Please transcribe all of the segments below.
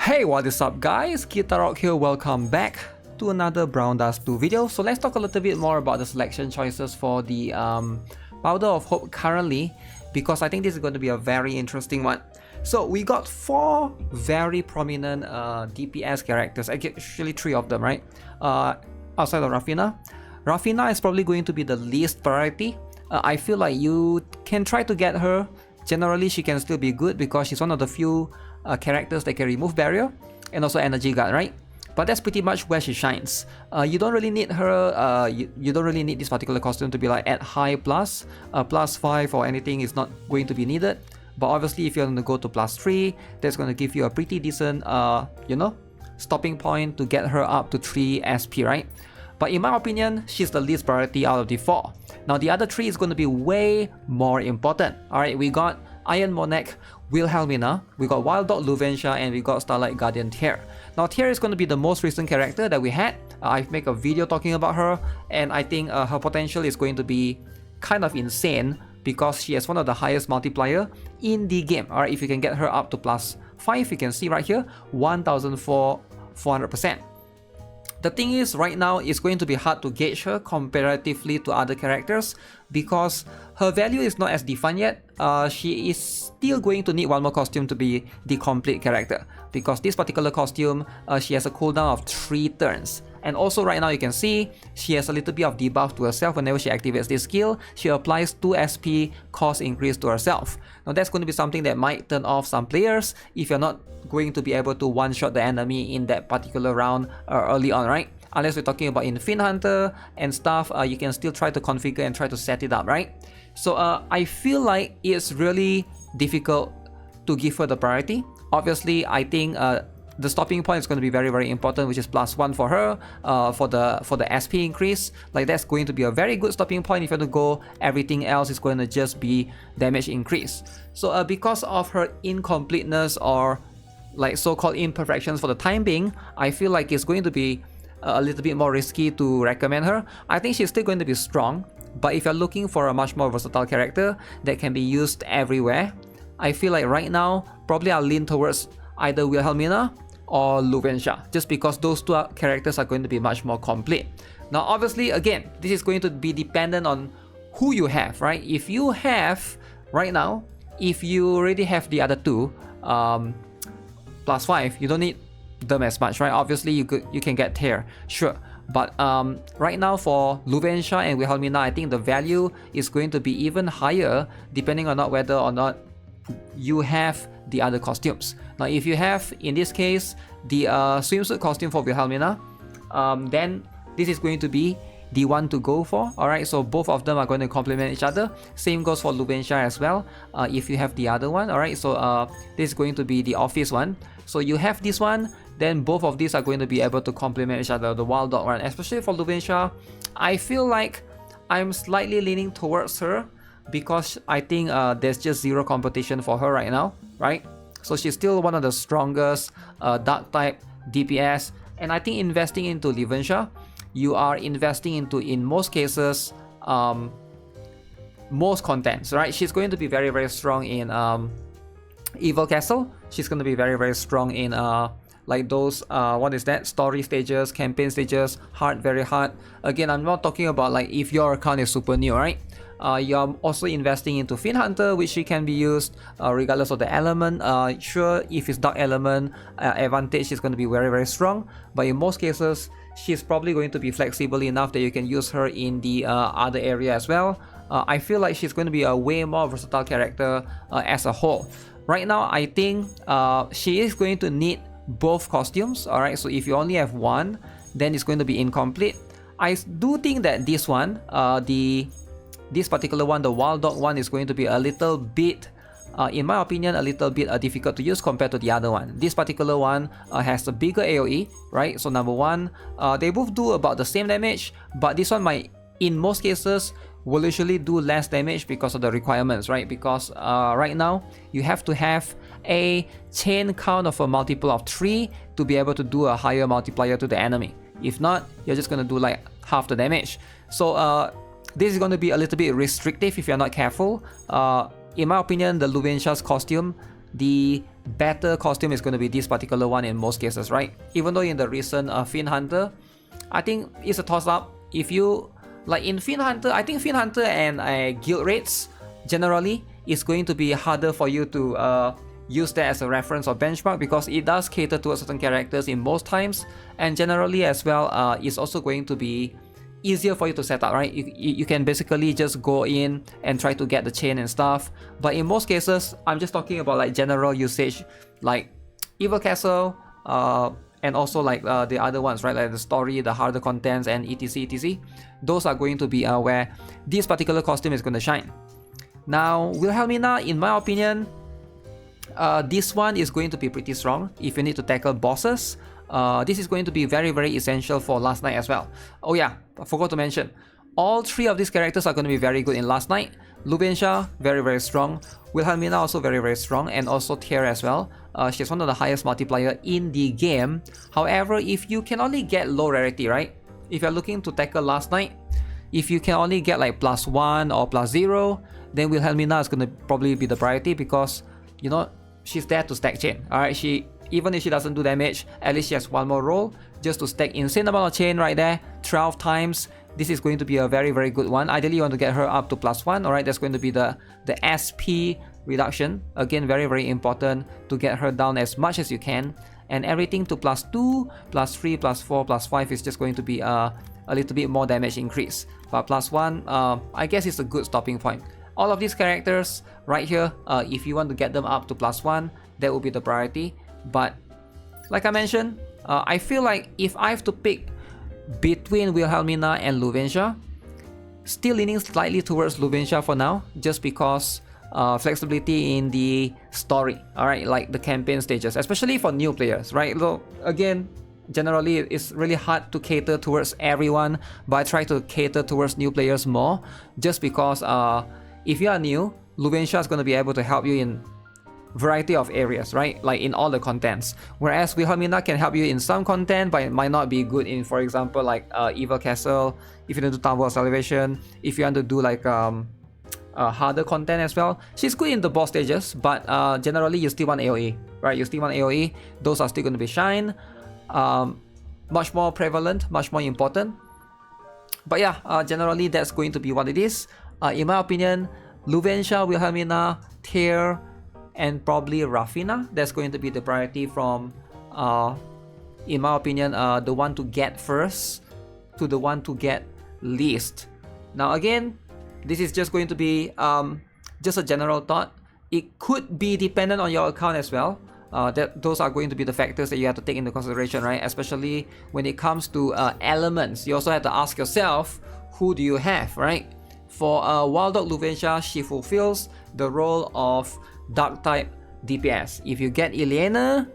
Hey, what is up guys? GuitarRock here, welcome back to another Brown Dust 2 video. So let's talk a little bit more about the selection choices for the Powder of Hope currently, because I think this is going to be a very interesting one. So we got 4 very prominent DPS characters, actually 3 of them, right? Outside of Rafina. Rafina is probably going to be the least priority. I feel like you can try to get her. Generally, she can still be good because she's one of the few characters that can remove barrier and also energy guard, right? But that's pretty much where she shines. You don't really need her, you don't really need this particular costume to be like at high plus, plus 5 or anything is not going to be needed. But obviously if you're going to go to plus 3, that's going to give you a pretty decent, you know, stopping point to get her up to 3 SP, right? But in my opinion, she's the least priority out of the 4. Now the other 3 is going to be way more important. Alright, we got Iron Monarch Wilhelmina, we got Wild Dog Luvenia, and we got Starlight Guardian TYR. Now TYR is going to be the most recent character that we had. I've made a video talking about her, and I think her potential is going to be kind of insane because she has one of the highest multiplier in the game. Alright, if you can get her up to plus 5, you can see right here, 1,400%. The thing is, right now it's going to be hard to gauge her comparatively to other characters because her value is not as defined yet. She is still going to need one more costume to be the complete character, because this particular costume, she has a cooldown of 3 turns. And also right now you can see she has a little bit of debuff to herself. Whenever she activates this skill, she applies 2 SP cost increase to herself. Now that's going to be something that might turn off some players if you're not going to be able to one-shot the enemy in that particular round early on, right? Unless we're talking about in Fin Hunter and stuff, you can still try to configure and try to set it up, right? So I feel like it's really difficult to give her the priority. Obviously, I think the stopping point is going to be very, very important, which is plus 1 for her for the SP increase. Like that's going to be a very good stopping point. If you want to go, everything else is going to just be damage increase. So because of her incompleteness or like so-called imperfections for the time being, I feel like it's going to be a little bit more risky to recommend her. I think she's still going to be strong, but if you're looking for a much more versatile character that can be used everywhere, I feel like right now probably I'll lean towards either Wilhelmina or Luvenia, just because those 2 characters are going to be much more complete. Now obviously, again, this is going to be dependent on who you have, right? If you have, right now, if you already have the other 2, plus 5, you don't need them as much, right? Obviously you can get TYR, sure. But right now for Luvenia and Wilhelmina, I think the value is going to be even higher depending on whether or not you have the other costumes. Now if you have, in this case, the swimsuit costume for Wilhelmina, then this is going to be the one to go for. Alright, so both of them are going to complement each other. Same goes for Luvenia as well, if you have the other one. Alright, so this is going to be the office one. So you have this one, then both of these are going to be able to complement each other, the Wild Dog one. Especially for Luvenia, I feel like I'm slightly leaning towards her because I think there's just zero competition for her right now, right? So she's still one of the strongest dark type DPS, and I think investing into Luvenia, you are investing into, in most cases, most contents, right? She's going to be very, very strong in Evil Castle. She's going to be very, very strong in like those what is that, story stages, campaign stages, hard, very hard. Again, I'm not talking about like if your account is super new, right? You're also investing into Fin Hunter, which she can be used regardless of the element. Sure, if it's dark element advantage, is going to be very, very strong, but in most cases she's probably going to be flexible enough that you can use her in the other area as well. I feel like she's going to be a way more versatile character as a whole. Right now, I think she is going to need both costumes. Alright, so if you only have one, then it's going to be incomplete. I do think that this one, this particular one, the Wild Dog one, is going to be a little bit, in my opinion, a little bit difficult to use compared to the other one. This particular one has a bigger AoE, right? So number one, they both do about the same damage, but this one might, in most cases, will usually do less damage because of the requirements, right? Because right now, you have to have a chain count of a multiple of 3 to be able to do a higher multiplier to the enemy. If not, you're just going to do like half the damage. So this is going to be a little bit restrictive if you're not careful. In my opinion, the Luvenia's costume, the better costume is going to be this particular one in most cases, right? Even though in the recent Fiend Hunter, I think it's a toss-up. If you like in Fiend Hunter, I think Fiend Hunter and Guild Raids generally is going to be harder for you to use that as a reference or benchmark, because it does cater towards certain characters in most times, and generally as well it's also going to be easier for you to set up, right? You can basically just go in and try to get the chain and stuff. But in most cases, I'm just talking about like general usage, like Evil Castle, and also like the other ones, right? Like the story, the harder contents, and etc. Those are going to be where this particular costume is going to shine. Now, Wilhelmina, in my opinion, this one is going to be pretty strong if you need to tackle bosses. This is going to be very, very essential for Last Night as well. Oh yeah, I forgot to mention, all three of these characters are going to be very good in Last Night. Luvenia, very, very strong. Wilhelmina also very, very strong, and also TYR as well. She's one of the highest multiplier in the game. However, if you can only get low rarity, right? If you're looking to tackle Last Night, if you can only get like +1 or +0, then Wilhelmina is going to probably be the priority, because, you know, she's there to stack chain. Alright, even if she doesn't do damage, at least she has one more roll just to stack insane amount of chain right there, 12 times. This is going to be a very, very good one. Ideally, you want to get her up to +1. Alright, that's going to be the SP reduction. Again, very, very important to get her down as much as you can. And everything to +2, +3, +4, +5 is just going to be a little bit more damage increase. But +1, I guess it's a good stopping point. All of these characters right here, if you want to get them up to +1, that will be the priority. But like I mentioned, I feel like if I have to pick between Wilhelmina and Luvenia, still leaning slightly towards Luvenia for now, just because flexibility in the story, alright, like the campaign stages, especially for new players, right? Though, again, generally it's really hard to cater towards everyone, but I try to cater towards new players more, just because if you are new, Luvenia is going to be able to help you in variety of areas, right? Like in all the contents. Whereas Wilhelmina can help you in some content, but it might not be good in, for example, like Evil Castle, if you want to do Tower of Salvation, if you want to do like harder content as well. She's good in the boss stages, but generally you still want AoE, right? You still want AoE. Those are still going to be shine. Much more prevalent, much more important. But yeah, generally that's going to be what it is. In my opinion, Luvenia, Wilhelmina, TYR, and probably Rafina, that's going to be the priority from, in my opinion, the one to get first to the one to get least. Now again, this is just going to be just a general thought. It could be dependent on your account as well. Those are going to be the factors that you have to take into consideration, right? Especially when it comes to elements. You also have to ask yourself, who do you have, right? For Wild Dog Luvenia, she fulfills the role of Dark type DPS. If you get Ileana,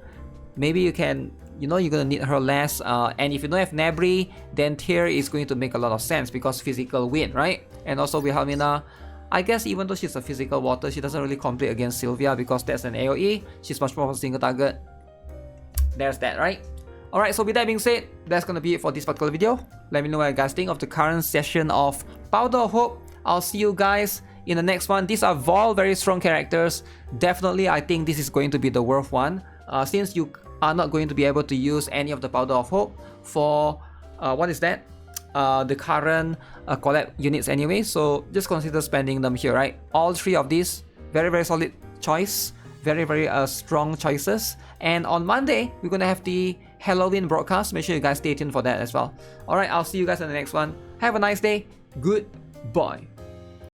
maybe you can, you know, you're gonna need her less. And if you don't have Nabri, then TYR is going to make a lot of sense because physical win, right? And also Wilhelmina, I guess even though she's a physical water, she doesn't really compete against Sylvia because that's an AoE. She's much more of a single target. There's that, right? Alright, so with that being said, that's gonna be it for this particular video. Let me know what you guys think of the current session of Powder of Hope. I'll see you guys in the next one. These are all very strong characters. Definitely, I think this is going to be the worth one. Since you are not going to be able to use any of the Powder of Hope for, what is that? The current collab units anyway. So just consider spending them here, right? All three of these, very, very solid choice. Very, very strong choices. And on Monday, we're going to have the Halloween broadcast. Make sure you guys stay tuned for that as well. Alright, I'll see you guys in the next one. Have a nice day. Goodbye.